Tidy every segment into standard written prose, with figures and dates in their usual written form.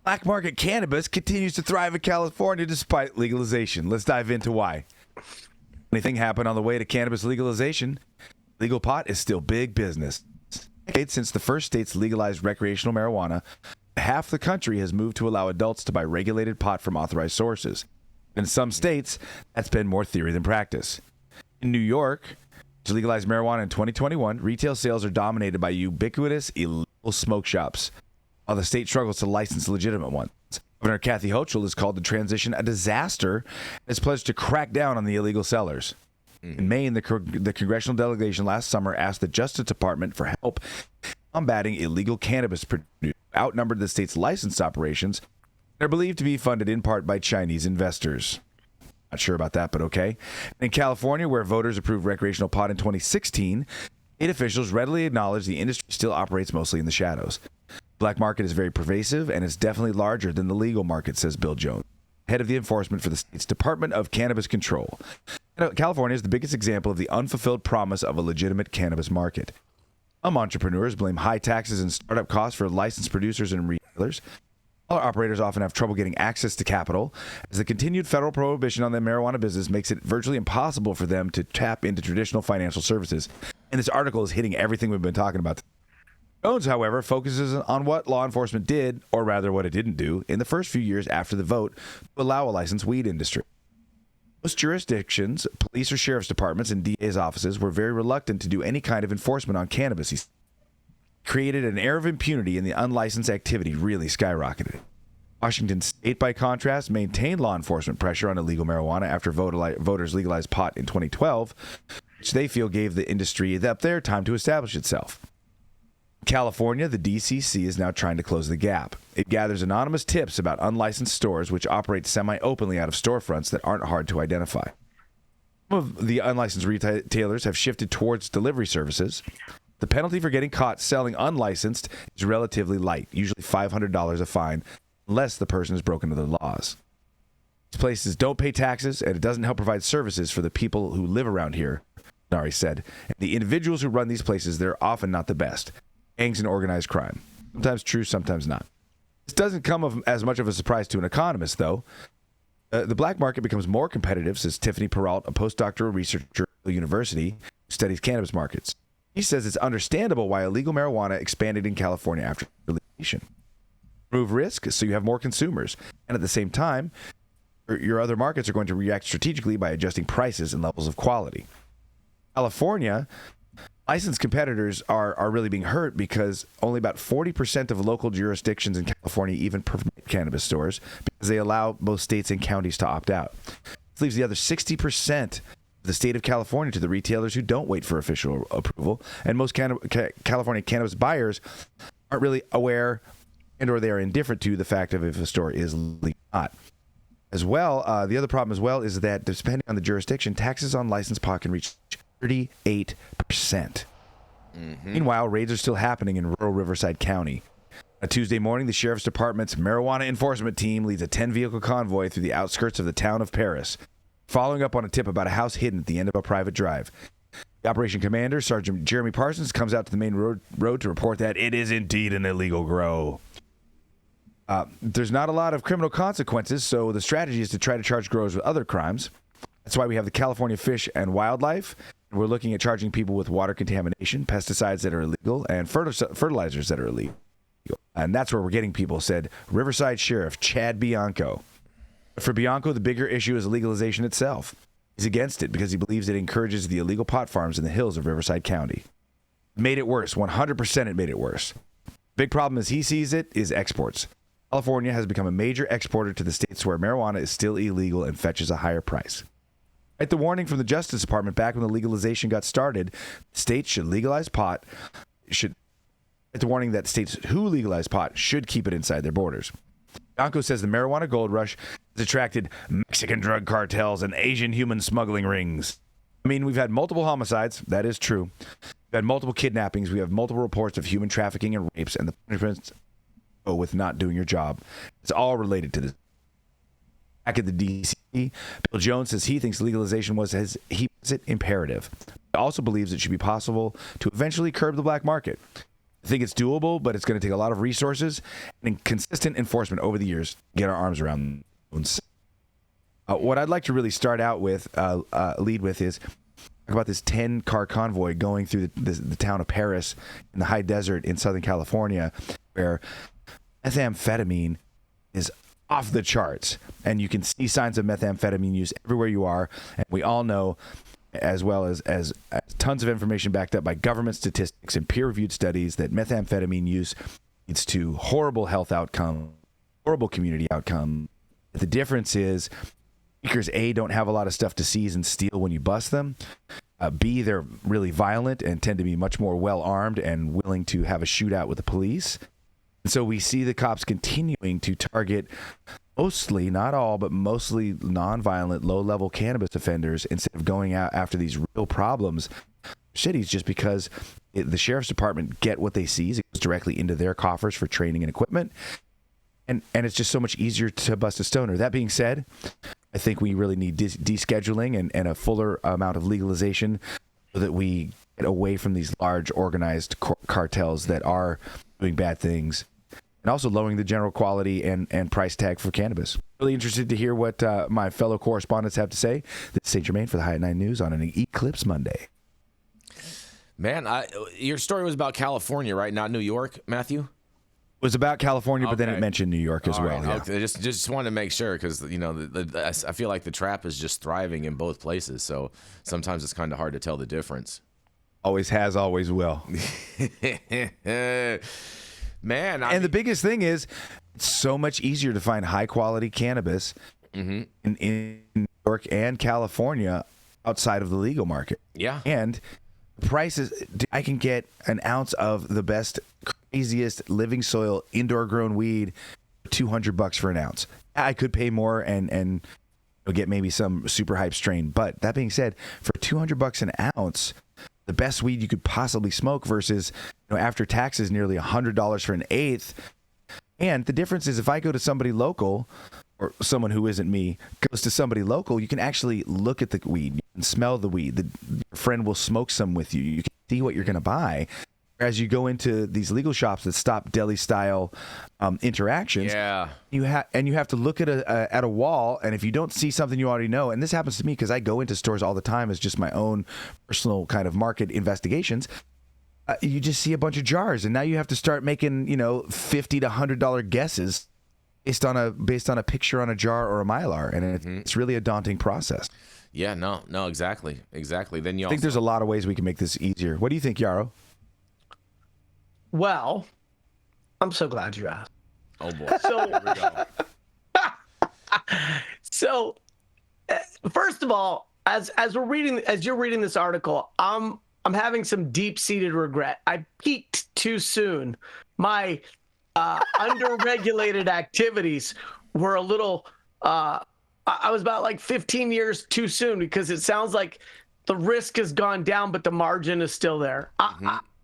Black market cannabis continues to thrive in California despite legalization. Let's dive into why. Anything happened on the way to cannabis legalization? Legal pot is still big business. Since the first states legalized recreational marijuana, half the country has moved to allow adults to buy regulated pot from authorized sources. In some states, that's been more theory than practice. In New York, which legalized marijuana in 2021, retail sales are dominated by ubiquitous illegal smoke shops, while the state struggles to license legitimate ones. Governor Kathy Hochul has called the transition a disaster and has pledged to crack down on the illegal sellers. In Maine, the congressional delegation last summer asked the Justice Department for help combating illegal cannabis produce, outnumbered the state's licensed operations, and are believed to be funded in part by Chinese investors. Not sure about that, but okay. In California, where voters approved recreational pot in 2016, state officials readily acknowledge the industry still operates mostly in the shadows. The black market is very pervasive, and it's definitely larger than the legal market, says Bill Jones, head of the enforcement for the state's Department of Cannabis Control. California is the biggest example of the unfulfilled promise of a legitimate cannabis market. Some entrepreneurs blame high taxes and startup costs for licensed producers and retailers. Other operators often have trouble getting access to capital, as the continued federal prohibition on the marijuana business makes it virtually impossible for them to tap into traditional financial services. And this article is hitting everything we've been talking about. Jones, however, focuses on what law enforcement did, or rather what it didn't do, in the first few years after the vote to allow a licensed weed industry. Most jurisdictions, police or sheriff's departments, and DA's offices were very reluctant to do any kind of enforcement on cannabis. He created an air of impunity, and the unlicensed activity really skyrocketed. Washington State, by contrast, maintained law enforcement pressure on illegal marijuana after voters legalized pot in 2012, which they feel gave the industry up there time to establish itself. In California, the DCC is now trying to close the gap. It gathers anonymous tips about unlicensed stores which operate semi-openly out of storefronts that aren't hard to identify. Some of the unlicensed retailers have shifted towards delivery services. The penalty for getting caught selling unlicensed is relatively light, usually $500 a fine, unless the person has broken the laws. These places don't pay taxes, and it doesn't help provide services for the people who live around here, Nari said. And the individuals who run these places, they're often not the best. Gangs and organized crime. Sometimes true, sometimes not. This doesn't come as much of a surprise to an economist, though. The black market becomes more competitive, says Tiffany Peralt, a postdoctoral researcher at the university who studies cannabis markets. He says it's understandable why illegal marijuana expanded in California after legalization. Remove risk so you have more consumers, and at the same time, your other markets are going to react strategically by adjusting prices and levels of quality. California, licensed competitors are really being hurt because only about 40% of local jurisdictions in California even permit cannabis stores because they allow both states and counties to opt out. This leaves the other 60% of the state of California to the retailers who don't wait for official approval, and most California cannabis buyers aren't really aware and or they are indifferent to the fact of if a store is legal or not. As well, the other problem as well is that depending on the jurisdiction, taxes on licensed pot can reach 38%. Meanwhile, raids are still happening in rural Riverside County. On Tuesday morning, the Sheriff's Department's marijuana enforcement team leads a 10-vehicle convoy through the outskirts of the town of Paris, following up on a tip about a house hidden at the end of a private drive. The operation commander, Sergeant Jeremy Parsons, comes out to the main road to report that it is indeed an illegal grow. There's not a lot of criminal consequences, so the strategy is to try to charge growers with other crimes. That's why we have the California Fish and Wildlife. We're looking at charging people with water contamination, pesticides that are illegal, and fertilizers that are illegal. And that's where we're getting people, said Riverside Sheriff Chad Bianco. For Bianco, the bigger issue is legalization itself. He's against it because he believes it encourages the illegal pot farms in the hills of Riverside County. Made it worse. 100% it made it worse. Big problem as he sees it is exports. California has become a major exporter to the states where marijuana is still illegal and fetches a higher price. At the warning from the Justice Department back when the legalization got started, states should legalize pot. At the warning that states who legalize pot should keep it inside their borders. Bianco says the marijuana gold rush has attracted Mexican drug cartels and Asian human smuggling rings. I mean, we've had multiple homicides. That is true. We've had multiple kidnappings. We have multiple reports of human trafficking and rapes, and the punishments go with not doing your job. It's all related to this. Back at the D.C., Bill Jones says he thinks legalization was, as he puts it, imperative. He also believes it should be possible to eventually curb the black market. I think it's doable, but it's going to take a lot of resources and consistent enforcement over the years to get our arms around them. What I'd like to really start out with, lead with, is talk about this 10-car convoy going through the town of Paris in the high desert in Southern California, where methamphetamine is off the charts, and you can see signs of methamphetamine use everywhere you are. And we all know, as well as tons of information backed up by government statistics and peer-reviewed studies, that methamphetamine use leads to horrible health outcome, horrible community outcome. The difference is, speakers A, don't have a lot of stuff to seize and steal when you bust them. B, they're really violent and tend to be much more well-armed and willing to have a shootout with the police. And so we see the cops continuing to target mostly, not all, but mostly non-violent, low-level cannabis offenders instead of going out after these real problems cities, just because the sheriff's department get what they seize. It goes directly into their coffers for training and equipment. And it's just so much easier to bust a stoner. That being said, I think we really need descheduling and a fuller amount of legalization so that we get away from these large organized cartels that are doing bad things, and also lowering the general quality and price tag for cannabis. Really interested to hear what my fellow correspondents have to say. This is St. Germain for the High at 9 News on an Eclipse Monday. Man, your story was about California, right? Not New York, Matthew? It was about California, but then it mentioned New York as well. Right. Yeah. Okay. Just wanted to make sure, because I feel like the trap is just thriving in both places. So sometimes it's kind of hard to tell the difference. Always has, always will. Man, the biggest thing is, it's so much easier to find high quality cannabis in New York and California outside of the legal market. Yeah. And the prices, I can get an ounce of the best, craziest living soil indoor grown weed for $200 for an ounce. I could pay more and get maybe some super hype strain. But that being said, for $200 an ounce, the best weed you could possibly smoke versus, after taxes, nearly $100 for an eighth. And the difference is, if I go to somebody local, or someone who isn't me goes to somebody local, you can actually look at the weed, you can smell the weed. Your friend will smoke some with you. You can see what you're going to buy. As you go into these legal shops that stop deli style interactions, you have to look at a wall, and if you don't see something you already know, and this happens to me because I go into stores all the time as just my own personal kind of market investigations, you just see a bunch of jars, and now you have to start making $50 to $100 guesses based on a picture on a jar or a Mylar, and it's really a daunting process. Yeah, no, exactly. Then you I think there's a lot of ways we can make this easier. What do you think, Yarrow? Well, I'm so glad you asked. Oh boy. So, here we go. So, first of all, as you're reading this article, I'm having some deep-seated regret. I peaked too soon. My underregulated activities were a little. I was about like 15 years too soon, because it sounds like the risk has gone down, but the margin is still there.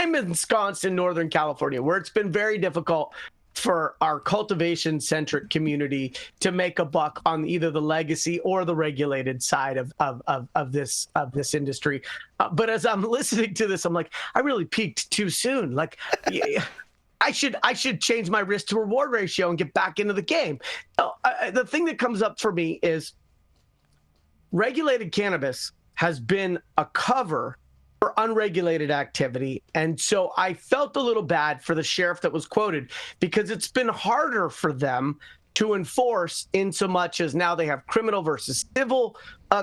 I'm ensconced in Northern California, where it's been very difficult for our cultivation-centric community to make a buck on either the legacy or the regulated side of this industry. But as I'm listening to this, I'm like, I really peaked too soon. Like, I should change my risk to reward ratio and get back into the game. The thing that comes up for me is regulated cannabis has been a cover for unregulated activity. And so I felt a little bad for the sheriff that was quoted, because it's been harder for them to enforce, in so much as now they have criminal versus civil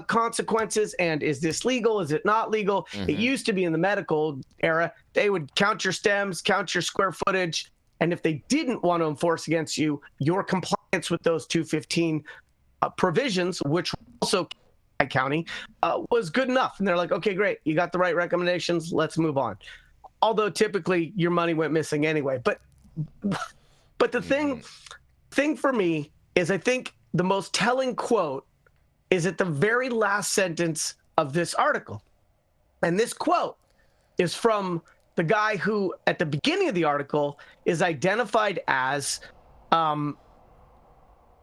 consequences. And is this legal? Is it not legal? It used to be in the medical era, they would count your stems, count your square footage. And if they didn't want to enforce against you, your compliance with those 215 provisions, which also County, was good enough. And they're like, okay, great, you got the right recommendations, let's move on. Although typically your money went missing anyway. But the thing for me is, I think the most telling quote is at the very last sentence of this article. And this quote is from the guy who, at the beginning of the article, is identified as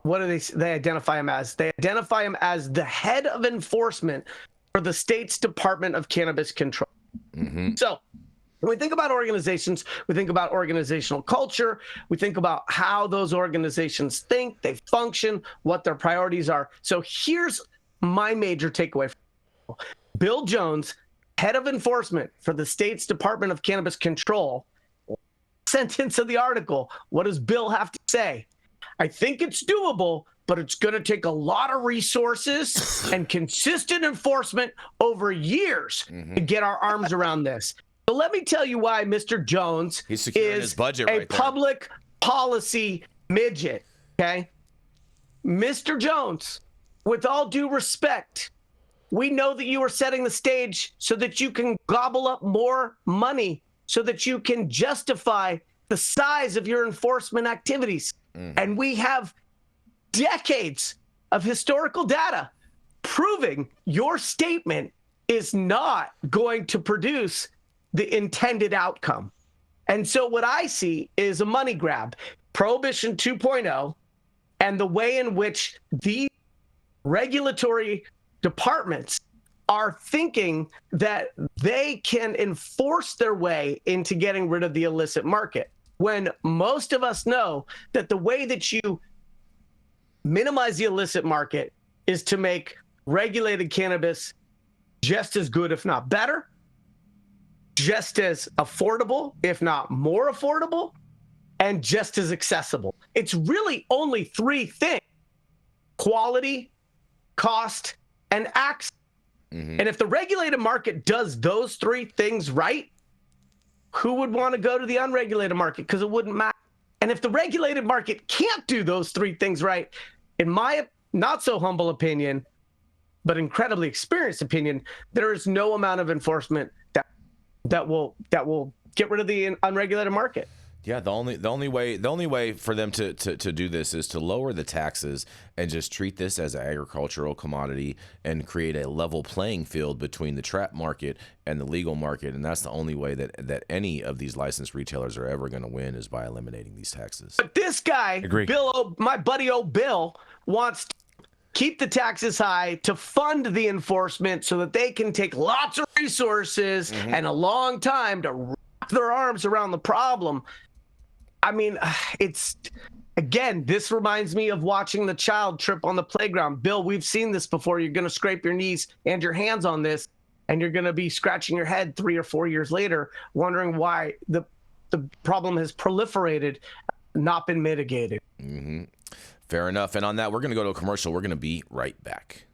what do they identify him as? They identify him as the head of enforcement for the state's Department of Cannabis Control. So When we think about organizations, we think about organizational culture. We think about how those organizations think, they function, what their priorities are. So here's my major takeaway. Bill Jones, head of enforcement for the state's Department of Cannabis Control, sentence of the article. What does Bill have to say? I think it's doable, but it's going to take a lot of resources and consistent enforcement over years to get our arms around this. So let me tell you why Mr. Jones He's securing his budget a right there. public policy midget, okay? Mr. Jones, with all due respect, we know that you are setting the stage so that you can gobble up more money so that you can justify the size of your enforcement activities. And we have decades of historical data proving your statement is not going to produce the intended outcome. And so what I see is a money grab. Prohibition 2.0 and the way in which the regulatory departments are thinking that they can enforce their way into getting rid of the illicit market, when most of us know that the way that you minimize the illicit market is to make regulated cannabis just as good, if not better, just as affordable, if not more affordable, and just as accessible. It's really only three things: quality, cost, and access. And if the regulated market does those three things right, who would want to go to the unregulated market? Because it wouldn't matter. And if the regulated market can't do those three things right, in my not so humble opinion, but incredibly experienced opinion, there is no amount of enforcement that will get rid of the unregulated market. Yeah, the only way for them to do this is to lower the taxes and just treat this as an agricultural commodity and create a level playing field between the trap market and the legal market. And that's the only way that any of these licensed retailers are ever going to win, is by eliminating these taxes. But this guy, Bill, my buddy Bill, wants to keep the taxes high to fund the enforcement so that they can take lots of resources and a long time to wrap their arms around the problem. I mean, this reminds me of watching the child trip on the playground. Bill, we've seen this before. You're going to scrape your knees and your hands on this, and you're going to be scratching your head 3 or 4 years later, wondering why the problem has proliferated, not been mitigated. Fair enough. And on that, we're going to go to a commercial. We're going to be right back.